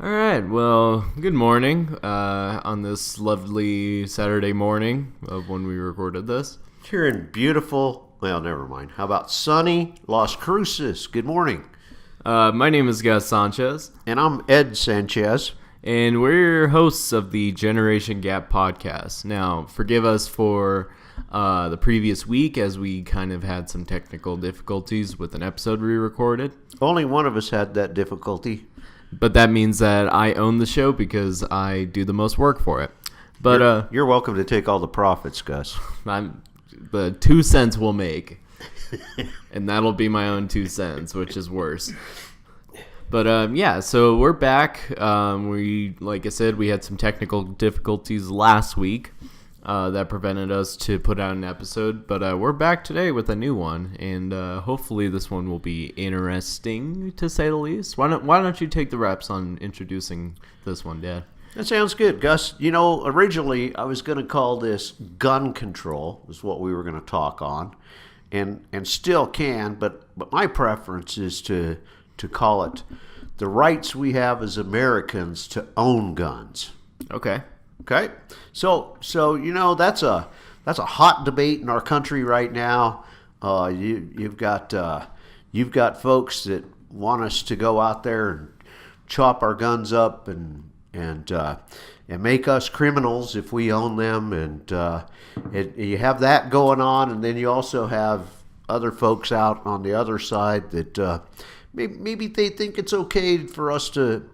All right. Well, good morning on this lovely Saturday morning of when we recorded this. Here in beautiful, well, never mind. How about sunny Las Cruces? Good morning. My name is Gus Sanchez, And I'm Ed Sanchez. and we're your hosts of the Generation Gap podcast. Now, forgive us for the previous week as we kind of had some technical difficulties with an episode we recorded. Only one of us had that difficulty. But that means that I own the show because I do the most work for it. But You're welcome to take all the profits, Gus. the 2 cents we'll make, and that'll be my own 2 cents, which is worse. But yeah, so we're back. Like I said, we had some technical difficulties last week that prevented us to put out an episode. But we're back today with a new one, and hopefully this one will be interesting, to say the least. Why don't you take the reps on introducing this one, Dad? That sounds good, Gus. You know, originally I was going to call this gun control, is what we were going to talk on, and still can, but my preference is to call it the rights we have as Americans to own guns. Okay. Okay, so you know that's a hot debate in our country right now. You've got folks that want us to go out there and chop our guns up and make us criminals if we own them, and you have that going on, and then you also have other folks out on the other side that maybe they think it's okay for us to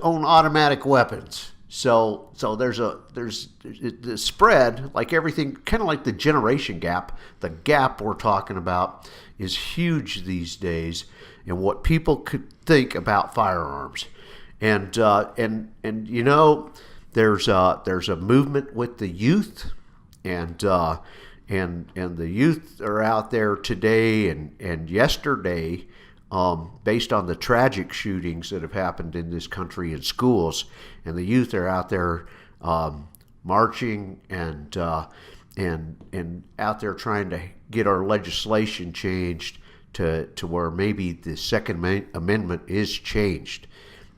own automatic weapons. So there's the spread, like everything, kind of like the generation gap. The gap we're talking about is huge these days, and what people could think about firearms, and you know, there's a movement with the youth, and the youth are out there today and yesterday. Based on the tragic shootings that have happened in this country in schools, and the youth are out there marching and out there trying to get our legislation changed to where maybe the Second Amendment is changed,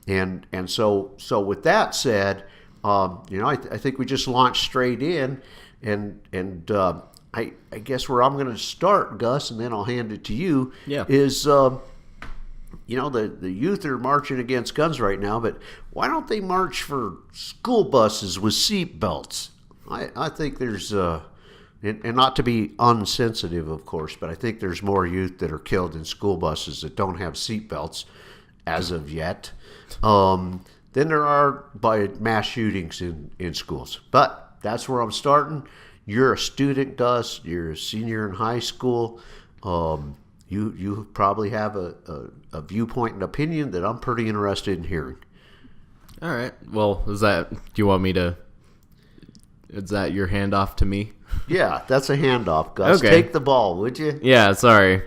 and so with that said, you know, I think we just launched straight in, and I guess where I'm going to start, Gus, and then I'll hand it to you. Yeah. Is you know, the youth are marching against guns right now, but why don't they march for school buses with seat belts? I think there's, and not to be unsensitive, of course, but I think there's more youth that are killed in school buses that don't have seat belts as of yet than there are by mass shootings in schools. But that's where I'm starting. You're a student, Gus. You're a senior in high school. You probably have a viewpoint and opinion that I'm pretty interested in hearing. All right. Well, is that your handoff to me? Yeah, that's a handoff, Gus. Okay. Take the ball, would you? Yeah, sorry.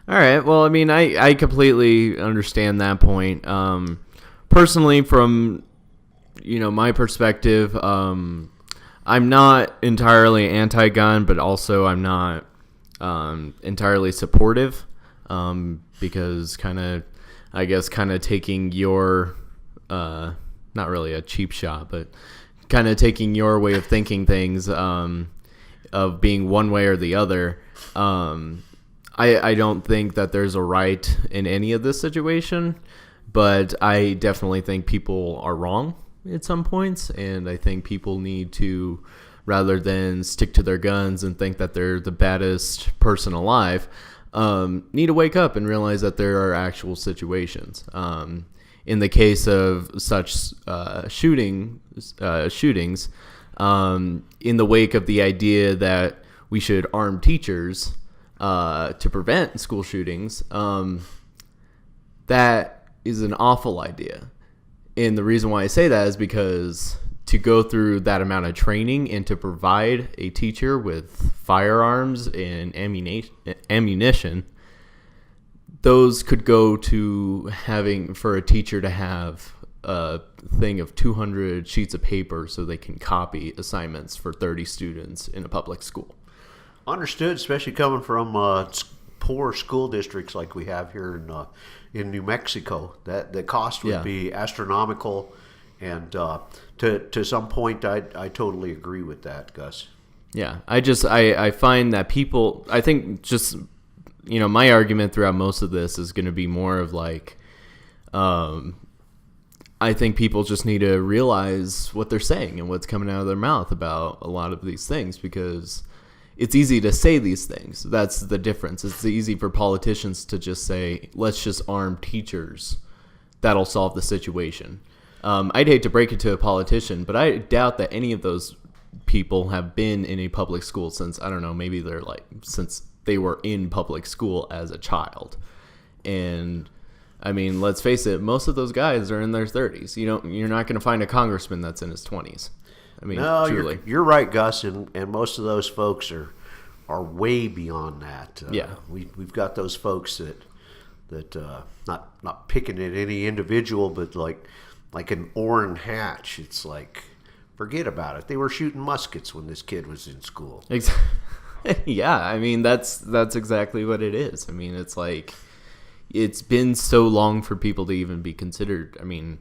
All right. Well, I mean, I completely understand that point. Personally, from, you know, my perspective, I'm not entirely anti-gun, but also I'm not entirely supportive, because kind of taking your, not really a cheap shot, but kind of taking your way of thinking things, of being one way or the other. I don't think that there's a right in any of this situation, but I definitely think people are wrong at some points, and I think people need to, rather than stick to their guns and think that they're the baddest person alive, need to wake up and realize that there are actual situations. In the case of such shootings, in the wake of the idea that we should arm teachers to prevent school shootings, that is an awful idea. And the reason why I say that is because to go through that amount of training and to provide a teacher with firearms and ammunition, those could go to having, for a teacher to have a thing of 200 sheets of paper so they can copy assignments for 30 students in a public school. Understood, especially coming from poor school districts like we have here in New Mexico. That the cost would Yeah. be astronomical, and to some point, I totally agree with that, Gus. Yeah, I find that people, I think just, my argument throughout most of this is going to be more of like, I think people just need to realize what they're saying and what's coming out of their mouth about a lot of these things, because it's easy to say these things. That's the difference. It's easy for politicians to just say, let's just arm teachers. That'll solve the situation. I'd hate to break it to a politician, but I doubt that any of those people have been in a public school since, I don't know, maybe they're like, since they were in public school as a child. And I mean, let's face it, most of those guys are in their 30s. You're not going to find a congressman that's in his 20s. I mean, No, truly. you're right, Gus, and most of those folks are way beyond that. Yeah. We've got those folks that not picking at any individual, but like an Orrin Hatch. It's like, forget about it. They were shooting muskets when this kid was in school. Yeah, I mean, that's exactly what it is. I mean, it's like, it's been so long for people to even be considered. I mean,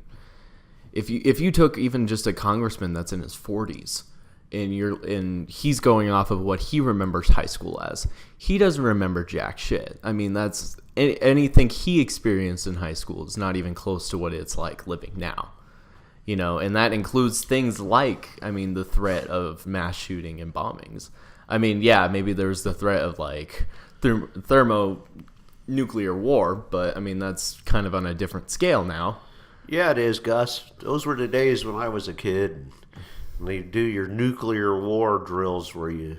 if you took even just a congressman that's in his 40s and he's going off of what he remembers high school as, he doesn't remember jack shit. I mean, that's anything he experienced in high school is not even close to what it's like living now. And that includes things like, I mean, the threat of mass shooting and bombings. I mean, yeah, maybe there's the threat of like thermonuclear war, but I mean, that's kind of on a different scale now. Yeah, it is, Gus. Those were the days when I was a kid, and they do your nuclear war drills where you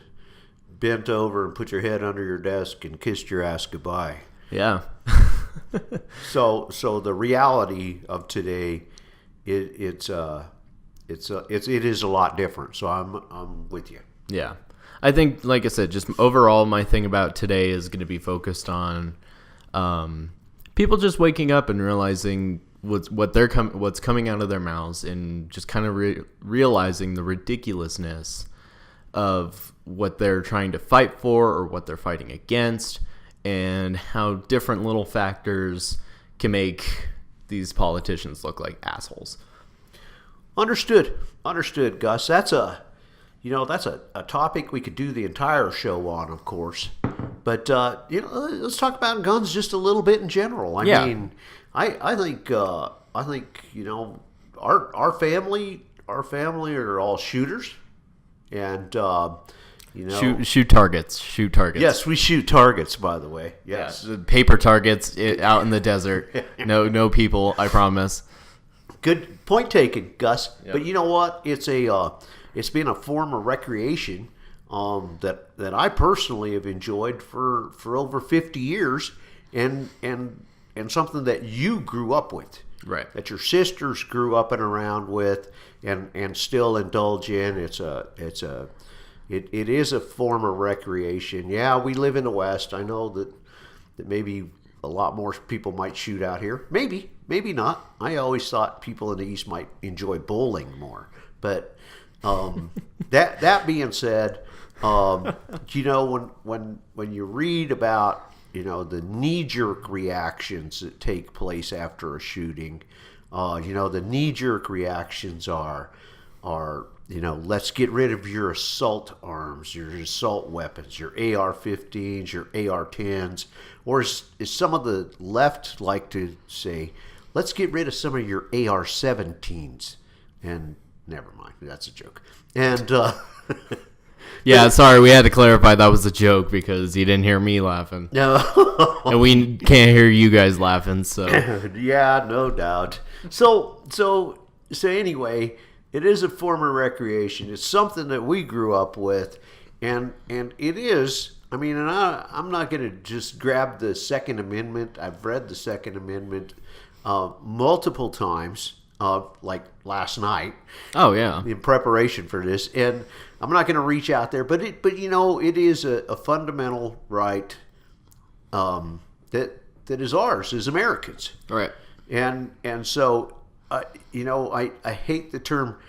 bent over and put your head under your desk and kissed your ass goodbye. Yeah. So the reality of today, it is a lot different. So I'm with you. Yeah. I think, like I said, just overall, my thing about today is going to be focused on people just waking up and realizing what's coming out of their mouths, and just kind of realizing the ridiculousness of what they're trying to fight for or what they're fighting against, and how different little factors can make these politicians look like assholes. Understood, Gus. That's a topic we could do the entire show on, of course. But let's talk about guns just a little bit in general. I mean, I think our family are all shooters, and shoot targets. Yes, we shoot targets. By the way, yes, yeah, paper targets out in the desert. No people. I promise. Good point taken, Gus. Yep. But you know what? It's been a form of recreation that I personally have enjoyed for over 50 years, and something that you grew up with, right? That your sisters grew up and around with, and still indulge in. It is a form of recreation. Yeah, we live in the West. I know that maybe a lot more people might shoot out here. Maybe not. I always thought people in the East might enjoy bowling more. But that being said, when you read about the knee-jerk reactions that take place after a shooting, the knee-jerk reactions are let's get rid of your assault arms, your assault weapons, your AR-15s, your AR-10s, or as some of the left like to say, let's get rid of some of your AR-17s. And never mind, that's a joke. And yeah, sorry, we had to clarify that was a joke because you didn't hear me laughing. No, and we can't hear you guys laughing. So yeah, no doubt. So anyway, it is a form of recreation. It's something that we grew up with, and it is. I mean, and I'm not going to just grab the Second Amendment. I've read the Second Amendment multiple times, like last night. Oh yeah, in preparation for this, and I'm not going to reach out there, but it is a fundamental right that is ours as Americans. Right. And so I hate the term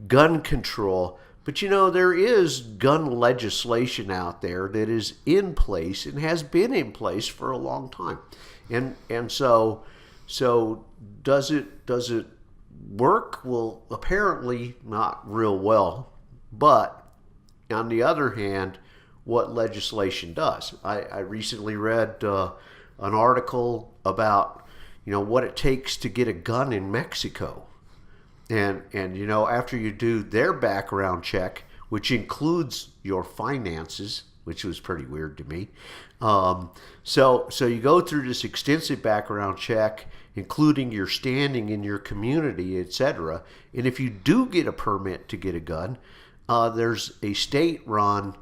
gun control, but there is gun legislation out there that is in place and has been in place for a long time, and so So does it work? Well, apparently not real well. But on the other hand, what legislation does? I recently read an article about what it takes to get a gun in Mexico, and after you do their background check, which includes your finances, which was pretty weird to me. So you go through this extensive background check, including your standing in your community, etc. And if you do get a permit to get a gun, there's a state-run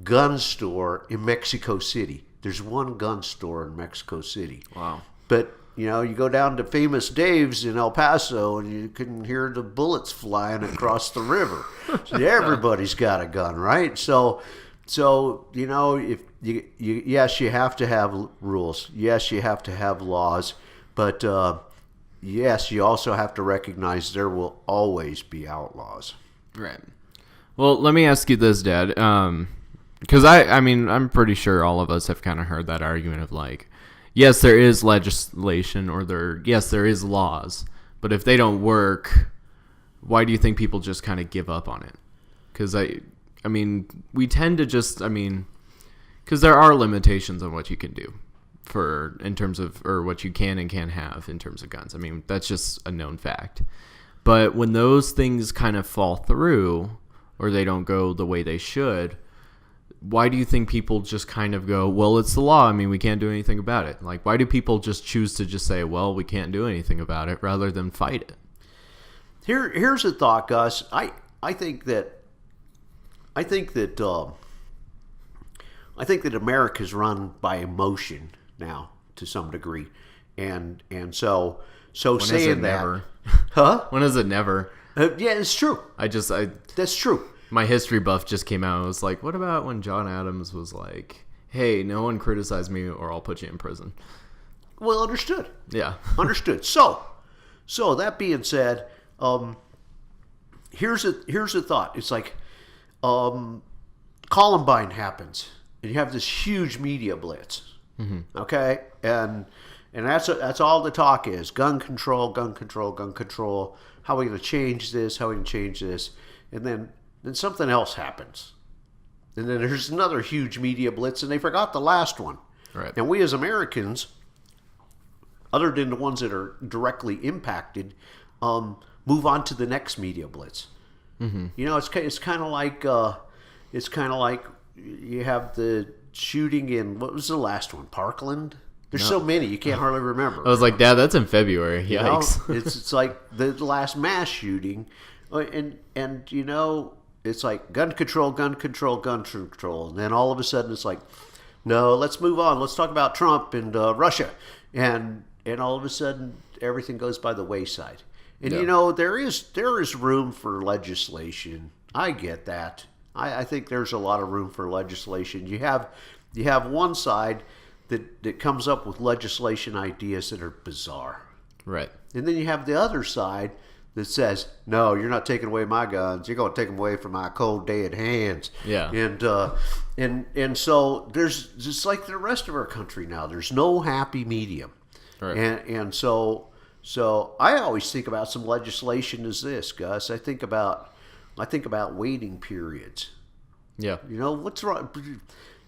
gun store in Mexico City. There's one gun store in Mexico City. Wow. But you go down to Famous Dave's in El Paso, and you can hear the bullets flying across the river. So everybody's got a gun, right? So if yes, you have to have rules. Yes, you have to have laws. But yes, you also have to recognize there will always be outlaws. Right. Well, let me ask you this, Dad. Because I'm pretty sure all of us have kind of heard that argument of like, yes, there is legislation, or yes, there is laws, but if they don't work, why do you think people just kind of give up on it? Because we tend to just, because there are limitations on what you can do in terms of, or what you can and can't have in terms of guns. That's just a known fact. But when those things kind of fall through, or they don't go the way they should, why do you think people just kind of go, well, it's the law, we can't do anything about it? Like, why do people just choose to just say, well, we can't do anything about it, rather than fight it? Here's a thought, Gus. I think that America's run by emotion now to some degree, and so when saying that, never? Huh? When is it never? Yeah, it's true. That's true. My history buff just came out. I was like, what about when John Adams was like, hey, no one criticize me or I'll put you in prison? Well, understood. Yeah. Understood. So that being said, here's a thought. It's like Columbine happens, and you have this huge media blitz. Mm-hmm. Okay? And that's all the talk is. Gun control, gun control, gun control. How are we going to change this? How are we going to change this? And then something else happens. And then there's another huge media blitz, and they forgot the last one. Right. And we as Americans, other than the ones that are directly impacted, move on to the next media blitz. Mm-hmm. It's kind of like you have the shooting in, what was the last one? Parkland? There's so many, you can't hardly remember. I was like, Dad, that's in February. Yikes. It's like the last mass shooting. And it's like gun control, gun control, gun control. And then all of a sudden it's like, no, let's move on. Let's talk about Trump and Russia. And all of a sudden everything goes by the wayside. And, there is room for legislation. I get that. I think there's a lot of room for legislation. You have one side that comes up with legislation ideas that are bizarre. Right. And then you have the other side that says, no, you're not taking away my guns. You're going to take them away from my cold, dead hands. Yeah. And so there's just like the rest of our country now. There's no happy medium. Right. And so I always think about some legislation as this, Gus. I think about waiting periods. Yeah. What's wrong?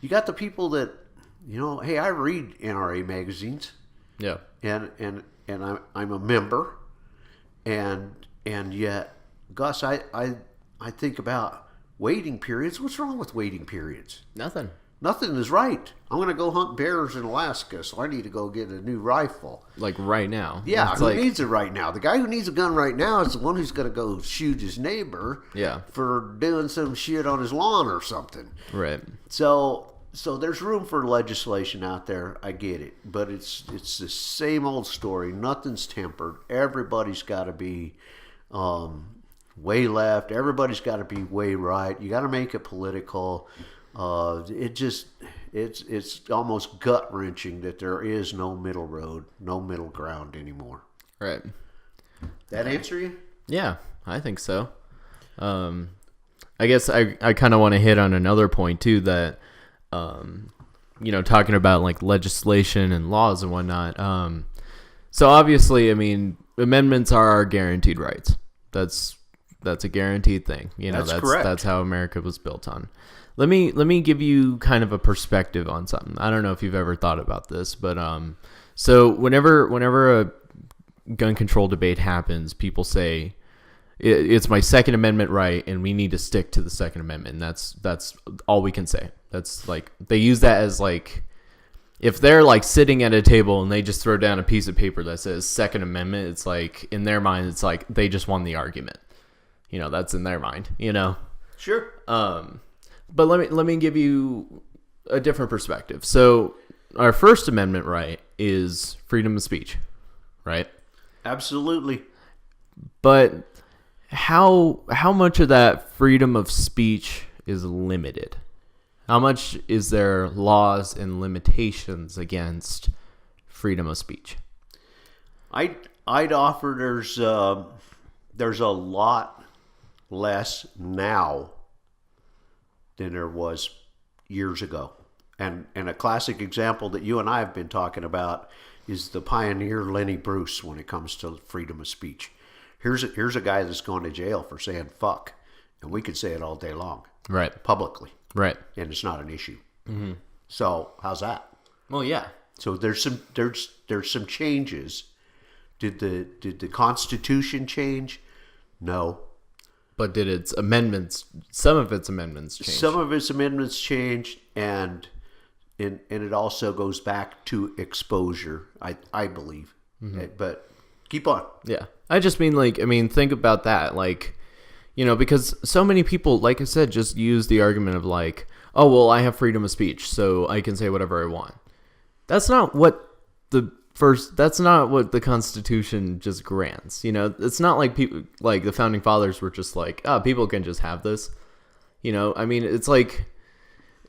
You got the people that, hey, I read NRA magazines. Yeah. And I'm a member. And yet, Gus, I think about waiting periods. What's wrong with waiting periods? Nothing. Nothing is right. I'm going to go hunt bears in Alaska, so I need to go get a new rifle. Like right now. Yeah, who needs it right now? The guy who needs a gun right now is the one who's going to go shoot his neighbor for doing some shit on his lawn or something. Right. So there's room for legislation out there. I get it. But it's the same old story. Nothing's tempered. Everybody's got to be way left. Everybody's got to be way right. You got to make it political. It's almost gut-wrenching that there is no middle road, no middle ground anymore. Right. That answer you? Yeah, I think so. I guess I kind of want to hit on another point too, that talking about like legislation and laws and whatnot. So obviously, I mean, amendments are our guaranteed rights. That's a guaranteed thing. You know, That's correct. That's how America was built on. Let me give you kind of a perspective on something. I don't know if you've ever thought about this, but so whenever a gun control debate happens, people say it's my Second Amendment right, and we need to stick to the Second Amendment. And that's all we can say. That's like they use that as like if they're like sitting at a table and they just throw down a piece of paper that says Second Amendment. It's like in their mind, it's like they just won the argument. You know, that's in their mind. You know. Sure. But let me give you a different perspective. So our First Amendment right is freedom of speech, right? Absolutely. But how much of that freedom of speech is limited? How much is there laws and limitations against freedom of speech? I'd offer there's a lot less now than there was years ago. And a classic example that you and I have been talking about is the pioneer Lenny Bruce when it comes to freedom of speech. Here's a guy that's going to jail for saying fuck, and we could say it all day long. Right. Publicly. Right. And it's not an issue. Mm-hmm. So how's that? Well, yeah. So there's some changes. Did the Constitution change? No. But did its amendments? Some of its amendments change. Some of its amendments changed, and it also goes back to exposure. I believe. Mm-hmm. But keep on. Yeah, I just mean think about that. Like, you know, because so many people, like I said, just use the argument of like, oh well, I have freedom of speech, so I can say whatever I want. That's not what that's not what the Constitution just grants. You know, it's not like people like the founding fathers were just like, oh, people can just have this. You know, I mean, it's like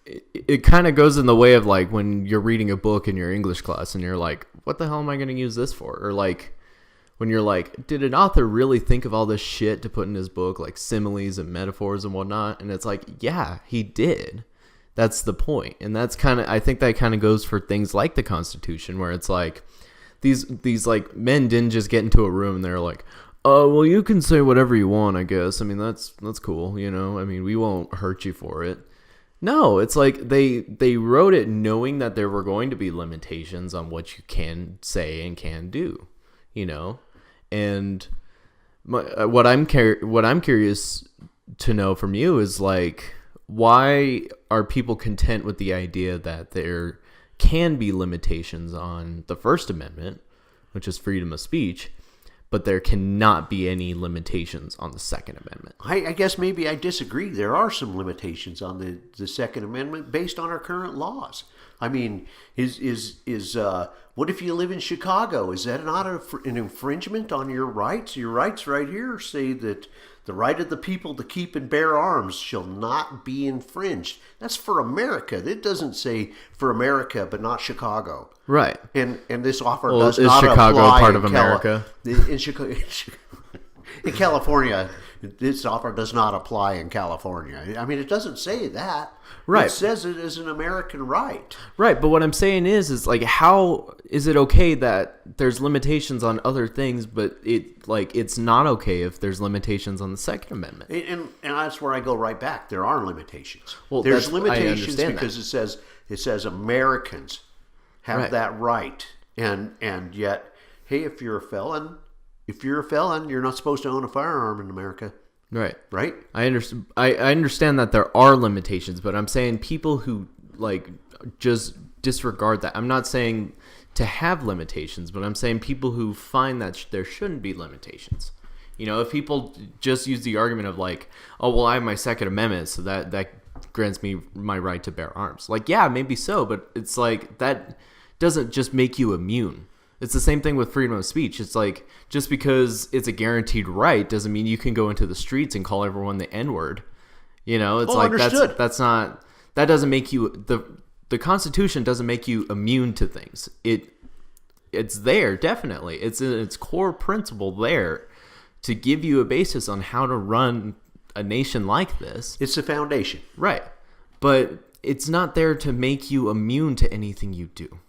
it kind of goes in the way of like when you're reading a book in your English class and you're like, what the hell am I going to use this for? Or like when you're like, did an author really think of all this shit to put in his book, like similes and metaphors and whatnot? And it's like, yeah, he did. That's the point. And that's kind of, I think that kind of goes for things like the Constitution, where it's like these like men didn't just get into a room and they're like, oh, well, you can say whatever you want, I guess. I mean, that's cool. You know, I mean, we won't hurt you for it. No, it's like they wrote it knowing that there were going to be limitations on what you can say and can do, you know? And what I'm curious to know from you is like, why are people content with the idea that there can be limitations on the First Amendment, which is freedom of speech, but there cannot be any limitations on the Second Amendment? I guess maybe I disagree. There are some limitations on the Second Amendment based on our current laws. I mean, what if you live in Chicago? Is that not an infringement on your rights? Your rights right here say that the right of the people to keep and bear arms shall not be infringed. That's for America. It doesn't say for America, but not Chicago. Right. And this offer well, does is not Chicago apply part of America? In Chicago. In California, this offer does not apply in California. I mean, it doesn't say that. Right. It says it is an American right. Right, but what I'm saying is like, how is it okay that there's limitations on other things, but it's not okay if there's limitations on the Second Amendment? And that's where I go right back. There are limitations. Well, there's limitations because that. it says Americans have that right, and yet, hey, if you're a felon, you're not supposed to own a firearm in America. Right. Right? I understand that there are limitations, but I'm saying people who like just disregard that. I'm not saying to have limitations, but I'm saying people who find that there shouldn't be limitations. You know, if people just use the argument of like, oh, well, I have my Second Amendment, so that grants me my right to bear arms. Like, yeah, maybe so, but it's like that doesn't just make you immune. It's the same thing with freedom of speech. It's like, just because it's a guaranteed right doesn't mean you can go into the streets and call everyone the N-word. You know, it's like understood. that doesn't make you the Constitution doesn't make you immune to things. It's there, definitely. It's in its core principle there to give you a basis on how to run a nation like this. It's the foundation. Right. But it's not there to make you immune to anything you do.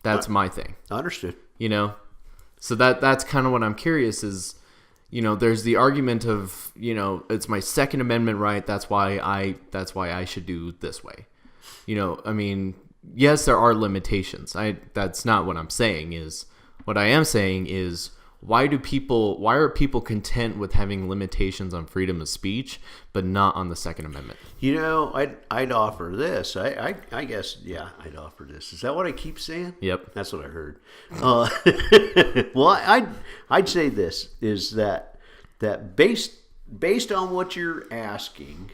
That's my thing. Understood. You know? So that's kind of what I'm curious is, there's the argument of, it's my Second Amendment right. That's why I should do this way. I mean, yes, there are limitations. That's not what I'm saying. What I am saying is, why are people content with having limitations on freedom of speech, but not on the Second Amendment? I'd offer this. I guess, yeah, I'd offer this. Is that what I keep saying? Yep. That's what I heard. Well, I'd say this is that based on what you're asking,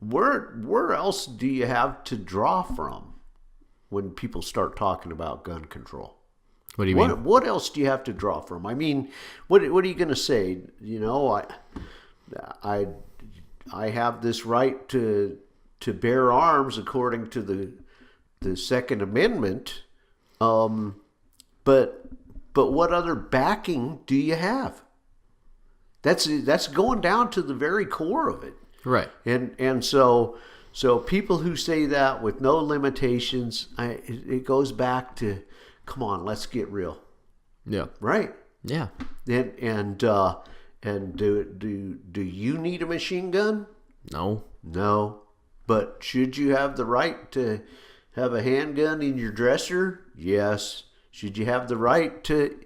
where else do you have to draw from when people start talking about gun control? What do you mean? What else do you have to draw from? I mean, what are you going to say? I have this right to bear arms according to the Second Amendment, but what other backing do you have? That's going down to the very core of it. Right. And so people who say that with no limitations, it goes back to, come on, let's get real. Yeah. Right. Yeah. And do you need a machine gun? No. No. But should you have the right to have a handgun in your dresser? Yes. Should you have the right to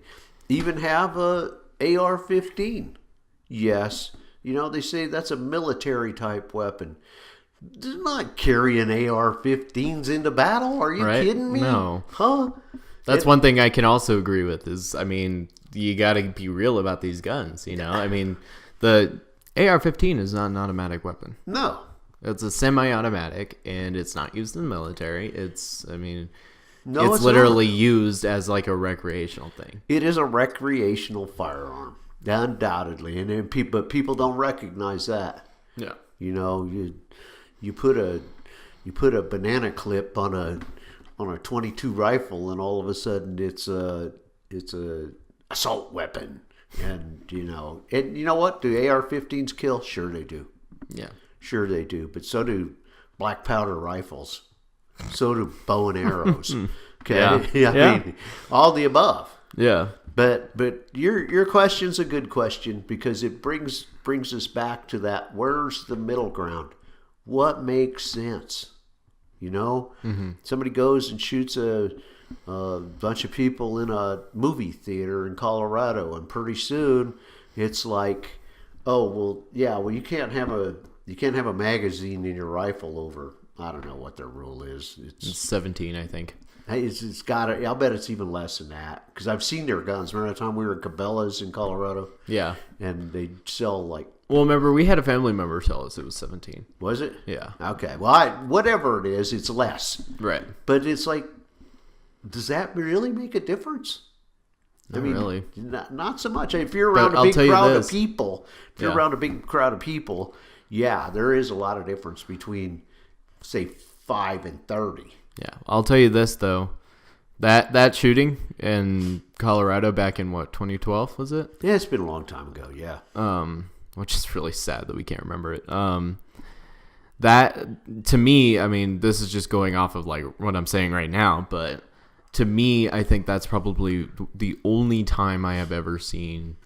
even have a AR-15? Yes. They say that's a military type weapon. Do not carry an AR-15s into battle. Are you kidding me? No. Huh? That's one thing I can also agree with is, I mean, you got to be real about these guns, I mean, the AR-15 is not an automatic weapon. No. It's a semi-automatic, and it's not used in the military. It's it's literally used as like a recreational thing. It is a recreational firearm, undoubtedly, but people don't recognize that. Yeah. You put a banana clip on a 22 rifle, and all of a sudden it's a assault weapon. And you know what? Do AR-15s kill? Sure they do. Yeah. Sure they do. But so do black powder rifles. So do bow and arrows. Okay. Yeah. I mean, all the above. Yeah. But your question's a good question, because it brings us back to that. Where's the middle ground? What makes sense? Somebody goes and shoots a bunch of people in a movie theater in Colorado, and pretty soon it's like, oh well, yeah, well you can't have a magazine in your rifle over, I don't know what their rule is. It's 17, I think. It's got to. I'll bet it's even less than that, because I've seen their guns. Remember the time we were at Cabela's in Colorado? Yeah. And they sell like. Well, remember we had a family member tell us it was 17. Was it? Yeah. Okay. Well, whatever it is, it's less. Right. But it's like, does that really make a difference? Not really. Not so much. If you're around a big crowd of people, yeah, there is a lot of difference between, say, 5 and 30. Yeah, I'll tell you this though, that shooting in Colorado back in 2012 was it? Yeah, it's been a long time ago. Yeah. Which is really sad that we can't remember it. That to me, I mean, this is just going off of like what I'm saying right now, but to me, I think that's probably the only time I have ever seen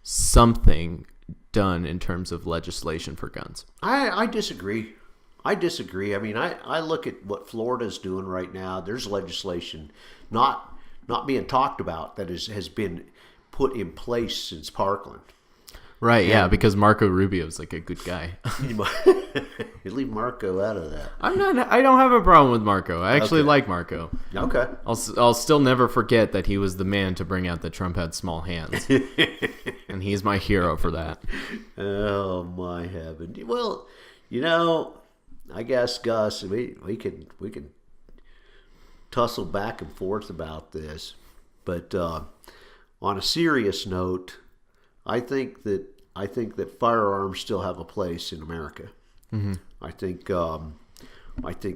something done in terms of legislation for guns. I disagree. I mean, I look at what Florida's doing right now. There's legislation not being talked about that has been put in place since Parkland. Right, yeah, because Marco Rubio's like a good guy. You leave Marco out of that. I don't have a problem with Marco. I actually like Marco. Okay. I'll still never forget that he was the man to bring out that Trump had small hands. And he's my hero for that. Oh my heaven. Well, I guess, Gus, we could tussle back and forth about this, but on a serious note, I think that firearms still have a place in America. Mm-hmm. I think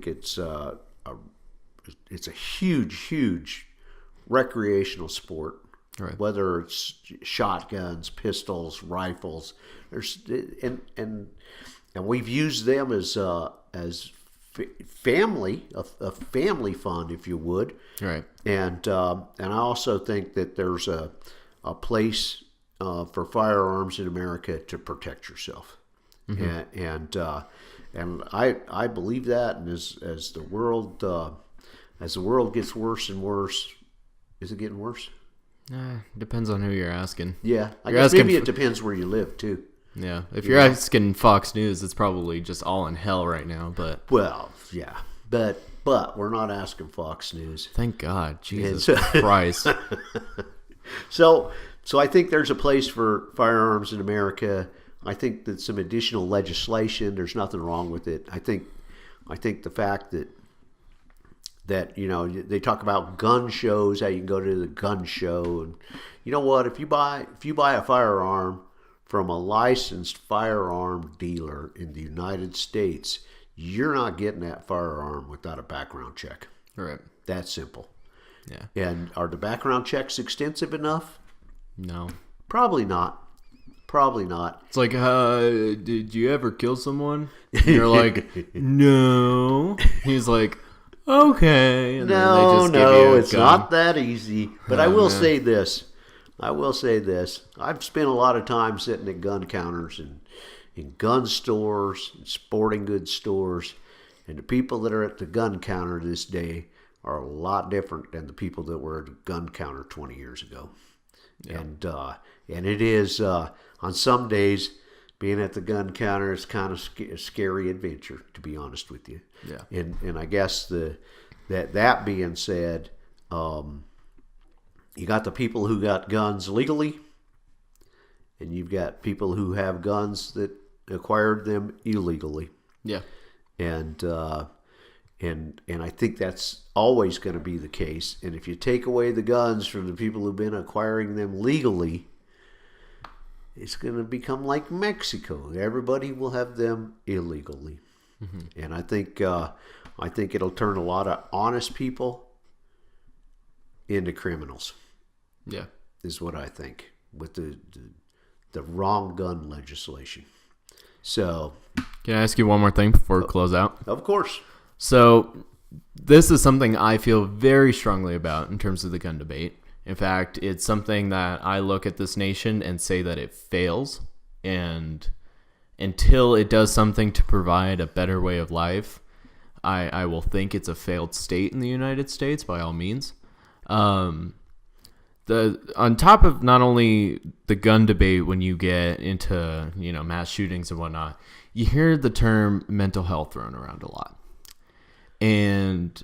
it's a huge recreational sport. Right. Whether it's shotguns, pistols, rifles, and we've used them as family, a family fund, if you would. Right. And I also think that there's a place for firearms in America to protect yourself. And I believe that. And as the world gets worse and worse, is it getting worse? Depends on who you're asking. Yeah, I guess maybe it depends where you live too. Yeah, if you're asking Fox News, it's probably just all in hell right now. But well, yeah, but we're not asking Fox News. Thank God, Jesus Christ. So I think there's a place for firearms in America. I think that some additional legislation, there's nothing wrong with it. I think the fact that they talk about gun shows, how you can go to the gun show, and you know what, if you buy a firearm from a licensed firearm dealer in the United States, you're not getting that firearm without a background check. Right. That's simple. Yeah. And are the background checks extensive enough? No. Probably not. It's like, did you ever kill someone? And you're like, no. He's like, okay. And then they just give you a it's gun. not that easy. But I will say this. I've spent a lot of time sitting at gun counters and in gun stores, and sporting goods stores, and the people that are at the gun counter this day are a lot different than the people that were at the gun counter 20 years ago. Yeah. And it is on some days being at the gun counter is kind of a scary adventure, to be honest with you. Yeah. And I guess that being said, you got the people who got guns legally, and you've got people who have guns that acquired them illegally. Yeah. And I think that's always going to be the case. And if you take away the guns from the people who've been acquiring them legally, it's going to become like Mexico. Everybody will have them illegally. Mm-hmm. And I think it'll turn a lot of honest people into criminals. Yeah. Is what I think with the wrong gun legislation. So, can I ask you one more thing before we close out? Of course. So, this is something I feel very strongly about in terms of the gun debate. In fact, it's something that I look at this nation and say that it fails. And until it does something to provide a better way of life, I will think it's a failed state in the United States by all means. On top of not only the gun debate, when you get into mass shootings and whatnot, you hear the term mental health thrown around a lot. And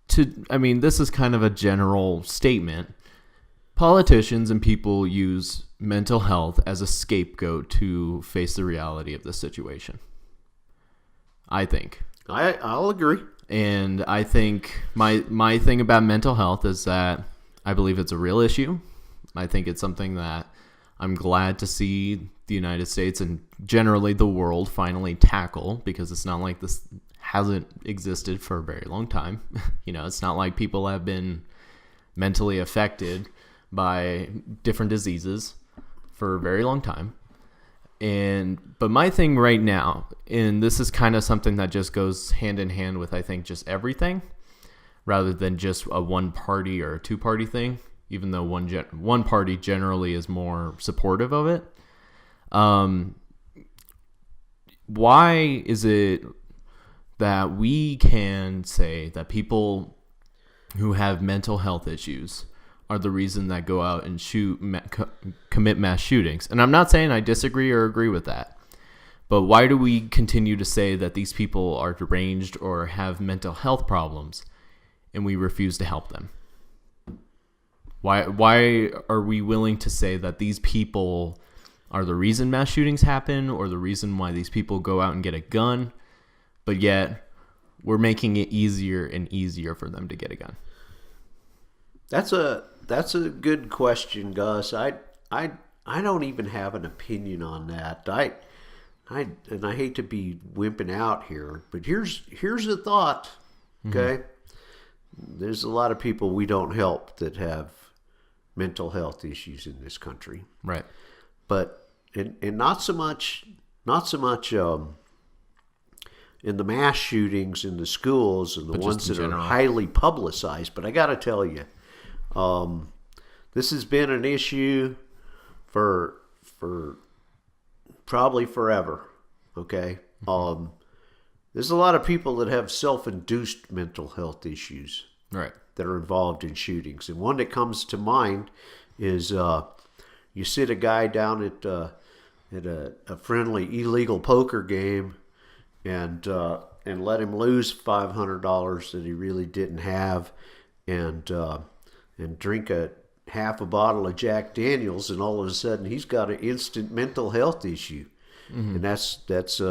this is kind of a general statement. Politicians and people use mental health as a scapegoat to face the reality of the situation. I think. I'll agree. And I think my thing about mental health is that I believe it's a real issue. I think it's something that I'm glad to see the United States and generally the world finally tackle, because it's not like this hasn't existed for a very long time. It's not like people have been mentally affected by different diseases for a very long time. But my thing right now, and this is kind of something that just goes hand in hand with, I think, just everything, rather than just a one party or a two party thing, even though one party generally is more supportive of it. Why is it that we can say that people who have mental health issues are the reason that go out and commit mass shootings? And I'm not saying I disagree or agree with that, but why do we continue to say that these people are deranged or have mental health problems and we refuse to help them? Why are we willing to say that these people are the reason mass shootings happen, or the reason why these people go out and get a gun, but yet we're making it easier and easier for them to get a gun? That's a good question, Gus. I don't even have an opinion on that. I hate to be wimping out here, but here's a thought. Okay, There's a lot of people we don't help that have mental health issues in this country, right? But and not so much in the mass shootings in the schools and the But just ones in that are general. highly publicized. But I got to tell you, this has been an issue for probably forever. Okay. There's a lot of people that have self-induced mental health issues Right. that are involved in shootings, and one that comes to mind is you sit a guy down at a friendly illegal poker game, and let him lose $500 that he really didn't have, and drink a half a bottle of Jack Daniels, and all of a sudden he's got an instant mental health issue, and that's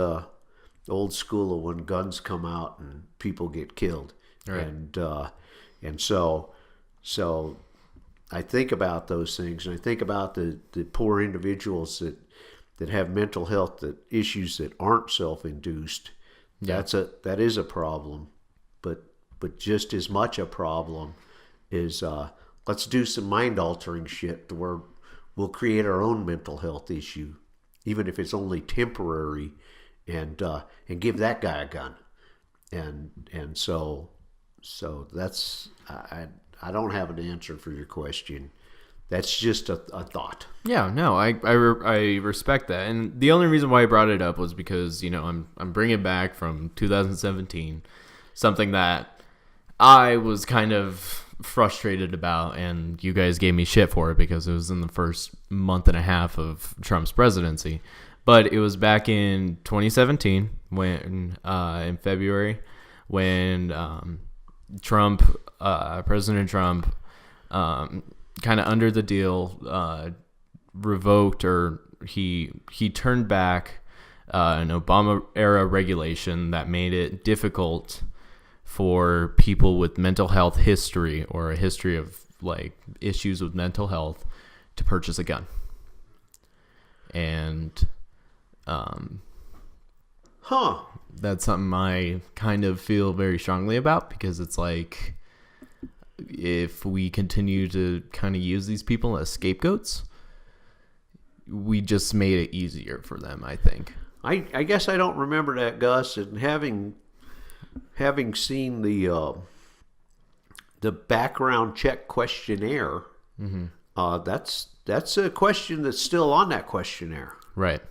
old school of when guns come out and people get killed, Right. and so I think about those things, and I think about the poor individuals that have mental health issues that aren't self-induced. Yeah. That is a problem, but just as much a problem is let's do some mind-altering shit to where we'll create our own mental health issue, even if it's only temporary, and give that guy a gun, and so that's I don't have an answer for your question. That's just a thought. Yeah, no, I respect that, and the only reason why I brought it up was because I'm bringing back from 2017 something that I was kind of frustrated about, and you guys gave me shit for it because it was in the first month and a half of Trump's presidency. But it was back in 2017 when in February when President Trump, kind of under the deal, revoked, or he turned back an Obama era regulation that made it difficult for people with mental health history or a history of like issues with mental health to purchase a gun. And that's something I kind of feel very strongly about, because it's like, if we continue to kind of use these people as scapegoats, we just made it easier for them, I think. I guess I don't remember that, Gus, and having seen the background check questionnaire, that's a question that's still on that questionnaire. Right.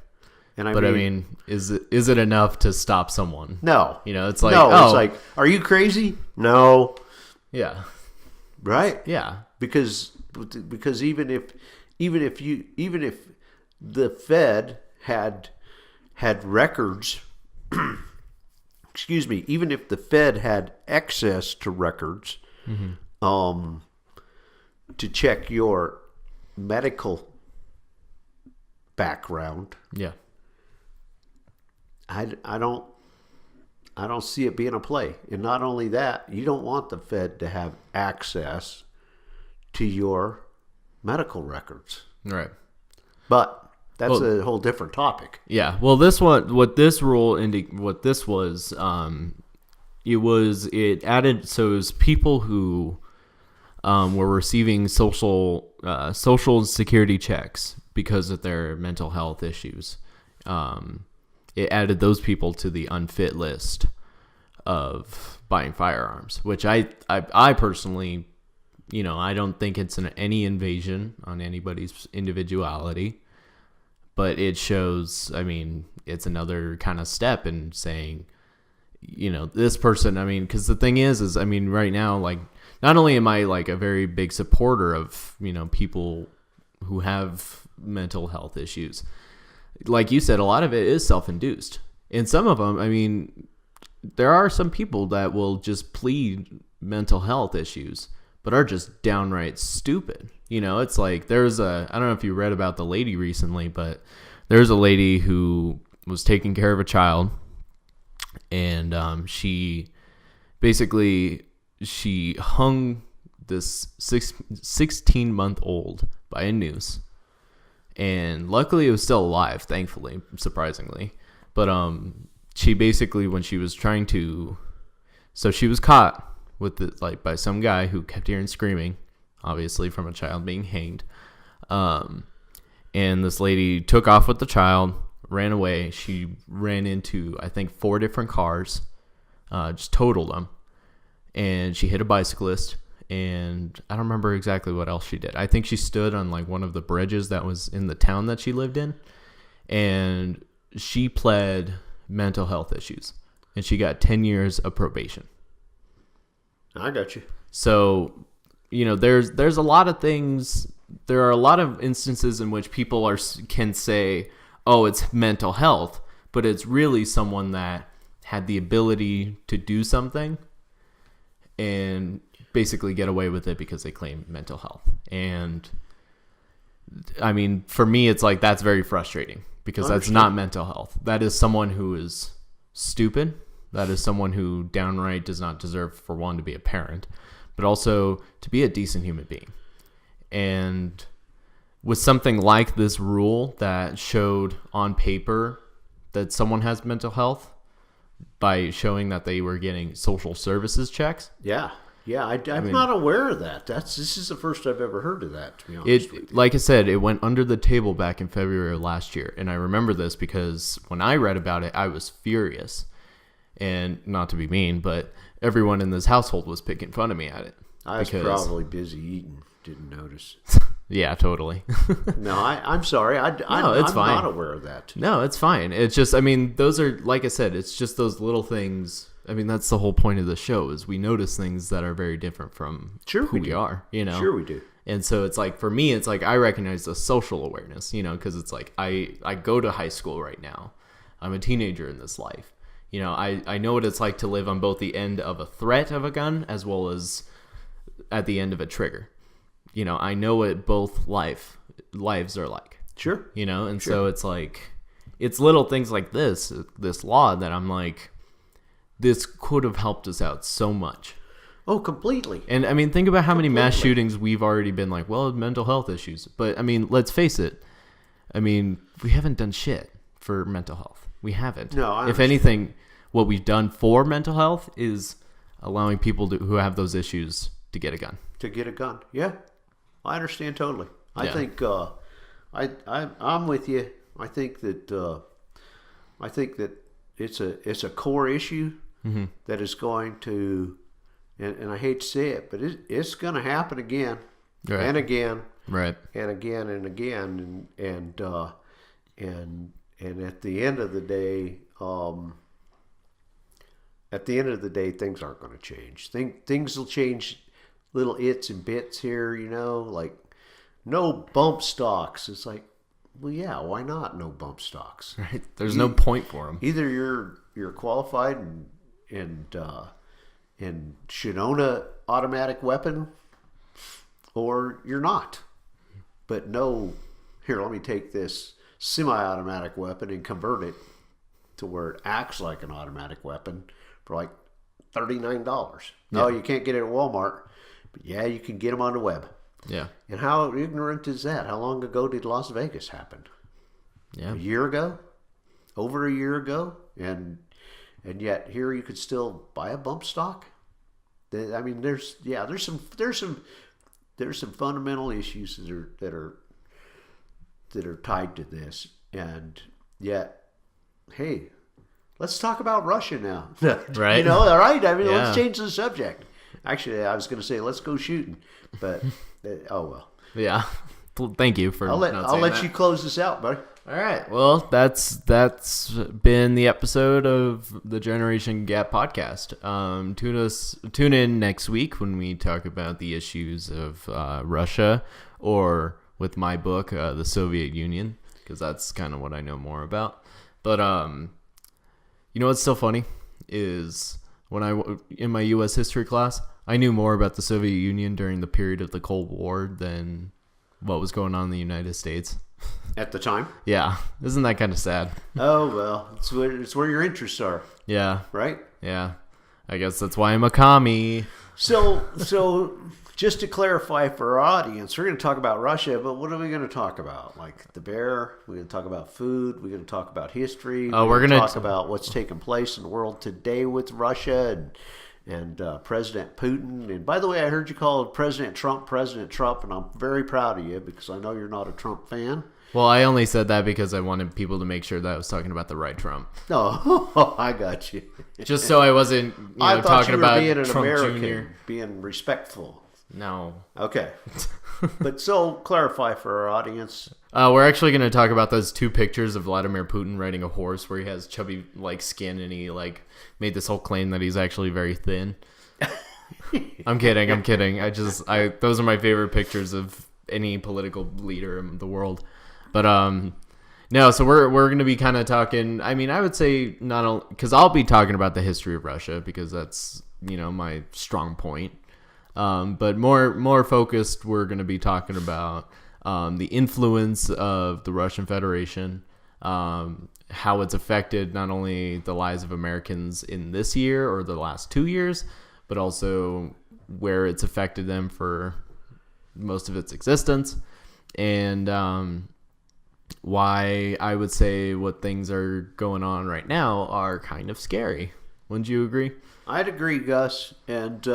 And I mean, is it enough to stop someone? No. It's like, it's like, are you crazy? No. Yeah. Right? Yeah. Because even if the Fed had records, excuse me, even if the Fed had access to records, to check your medical background, yeah, I don't see it being a play. And not only that, you don't want the Fed to have access to your medical records. right. But that's a whole different topic. Yeah. Well, this one, what this rule what this was, it added, so it was people who were receiving social security checks because of their mental health issues. It added those people to the unfit list of buying firearms, which I personally, I don't think it's any invasion on anybody's individuality, but it shows, it's another kind of step in saying, this person, because the thing is, right now, like, not only am I like a very big supporter of, people who have mental health issues, like you said, a lot of it is self-induced. And some of them, there are some people that will just plead mental health issues, but are just downright stupid. It's like I don't know if you read about the lady recently, but there's a lady who was taking care of a child, and she hung this 16-month-old by a noose. And luckily it was still alive, thankfully, surprisingly. But she basically, when she was trying to, so she was caught by some guy who kept hearing screaming, obviously from a child being hanged. And this lady took off with the child, ran away. She ran into, I think, 4 different cars, just totaled them. And she hit a bicyclist. And I don't remember exactly what else she did. I think she stood on like one of the bridges that was in the town that she lived in. And she pled mental health issues. And she got 10 years of probation. I got you. So, there's a lot of things. There are a lot of instances in which people can say, oh, it's mental health. But it's really someone that had the ability to do something and basically get away with it because they claim mental health. And I mean, for me, it's like, that's very frustrating because that's not mental health. That is someone who is stupid. That is someone who downright does not deserve, for one, to be a parent, but also to be a decent human being. And with something like this rule that showed on paper that someone has mental health by showing that they were getting social services checks. Yeah. Yeah, I'm not aware of that. This is the first I've ever heard of that, to be honest with you. Like I said, it went under the table back in February of last year. And I remember this because when I read about it, I was furious. And not to be mean, but everyone in this household was picking fun of me at it. I was probably busy eating, didn't notice. Yeah, totally. No, I'm sorry. I'm fine. not aware of that. No, it's fine. It's just, those are, like I said, it's just those little things. That's the whole point of the show is we notice things that are very different from who we are, Sure we do. And so it's like, for me, it's like I recognize the social awareness, because it's like I go to high school right now. I'm a teenager in this life. I know what it's like to live on both the end of a threat of a gun as well as at the end of a trigger. I know what both lives are like. Sure. And so it's like, it's little things like this law that I'm like, this could have helped us out so much. Oh, completely. And think about how many mass shootings we've already been like, well, mental health issues. But let's face it. We haven't done shit for mental health. We haven't. No, if anything, what we've done for mental health is allowing people who have those issues to get a gun. Yeah, I understand totally. I think I'm with you. I think that it's a core issue that is going to, and I hate to say it, but it's going to happen again and again, right, and again and again, and at the end of the day. At the end of the day, things aren't going to change. Things will change, little its and bits here, like no bump stocks. It's like, well, yeah, why not no bump stocks? Right. There's no point for them. Either you're qualified and should own a automatic weapon, or you're not. But no, here, let me take this semi-automatic weapon and convert it to where it acts like an automatic weapon for like $39. No, you can't get it at Walmart, but yeah, you can get them on the web. Yeah. And how ignorant is that? How long ago did Las Vegas happen? Yeah. A year ago? Over a year ago? And yet here you could still buy a bump stock? There's some fundamental issues that are tied to this, and yet, hey, let's talk about Russia now. Right? All right. Let's change the subject. Actually, I was going to say let's go shooting, but oh well. Yeah. Well, thank you for. I'll let you close this out, buddy. All right. Well, that's been the episode of the Generation Gap podcast. Tune in next week when we talk about the issues of Russia, or with my book, the Soviet Union, because that's kind of what I know more about. But what's so funny is when in my U.S. history class, I knew more about the Soviet Union during the period of the Cold War than what was going on in the United States. At the time? Yeah. Isn't that kind of sad? Oh, well, it's where your interests are. Yeah. Right? Yeah. I guess that's why I'm a commie. So just to clarify for our audience, we're going to talk about Russia, but what are we going to talk about? Like the bear? We're going to talk about food? We're going to talk about history? We're going to talk about what's taking place in the world today with Russia and President Putin. And by the way, I heard you call President Trump, and I'm very proud of you because I know you're not a Trump fan. Well, I only said that because I wanted people to make sure that I was talking about the right Trump. No, I got you. Just so I wasn't, I thought talking you were about being an Trump American, Jr. being respectful. No. Okay. But so, clarify for our audience. We're actually going to talk about those 2 pictures of Vladimir Putin riding a horse where he has chubby skin and he made this whole claim that he's actually very thin. I'm kidding. Those are my favorite pictures of any political leader in the world. But no, so we're going to be kind of talking, I mean, I would say not only cuz I'll be talking about the history of Russia because that's, my strong point. But more focused, we're going to be talking about the influence of the Russian Federation, how it's affected not only the lives of Americans in this year or the last 2 years, but also where it's affected them for most of its existence, and why I would say what things are going on right now are kind of scary. Wouldn't you agree? I'd agree, Gus, and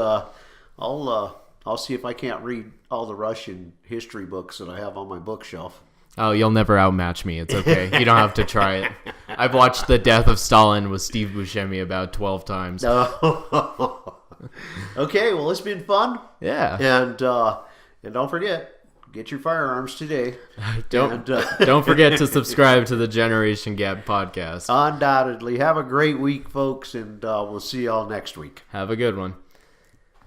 I'll see if I can't read all the Russian history books that I have on my bookshelf. Oh, you'll never outmatch me. It's okay. You don't have to try it. I've watched The Death of Stalin with Steve Buscemi about 12 times. Okay, well, it's been fun. Yeah. And don't forget, get your firearms today. Don't forget to subscribe to the Generation Gap podcast. Undoubtedly. Have a great week, folks, and we'll see y'all next week. Have a good one.